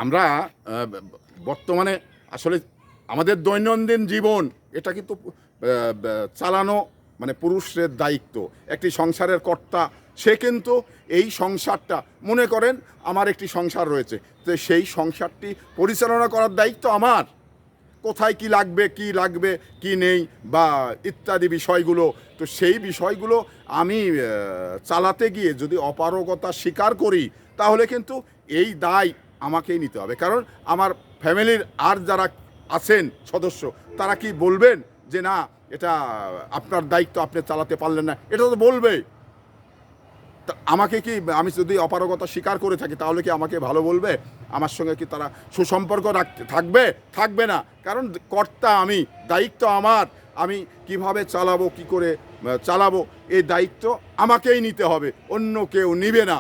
আমরা বর্তমানে আসলে আমাদের দৈনন্দিন জীবন এটা কিন্তু চালানো মানে পুরুষের দায়িত্ব। একটি সংসারের কর্তা সে কিন্তু এই সংসারটা মনে করেন আমার একটি সংসার রয়েছে, তো সেই সংসারটি পরিচালনা করার দায়িত্ব আমার। কোথায় কি লাগবে কি নেই বা ইত্যাদি বিষয়গুলো, তো সেই বিষয়গুলো আমি চালাতে গিয়ে যদি অপারগতা স্বীকার করি তাহলে কিন্তু এই দায় আমাকেই নিতে হবে। কারণ আমার ফ্যামিলির আর যারা আছেন সদস্য তারা কি বলবেন যে না এটা আপনার দায়িত্ব, আপনি চালাতে পারলেন না, এটা তো বলবে। তা আমাকে কি, আমি যদি অপারগতা স্বীকার করে থাকি তাহলে কি আমাকে ভালো বলবে? আমার সঙ্গে কি তারা সুসম্পর্ক থাকবে না। কারণ কর্তা আমি, দায়িত্ব আমার। আমি কিভাবে চালাবো, কি করে চালাবো, এই দায়িত্ব আমাকেই নিতে হবে, অন্য কেউ নিবে না।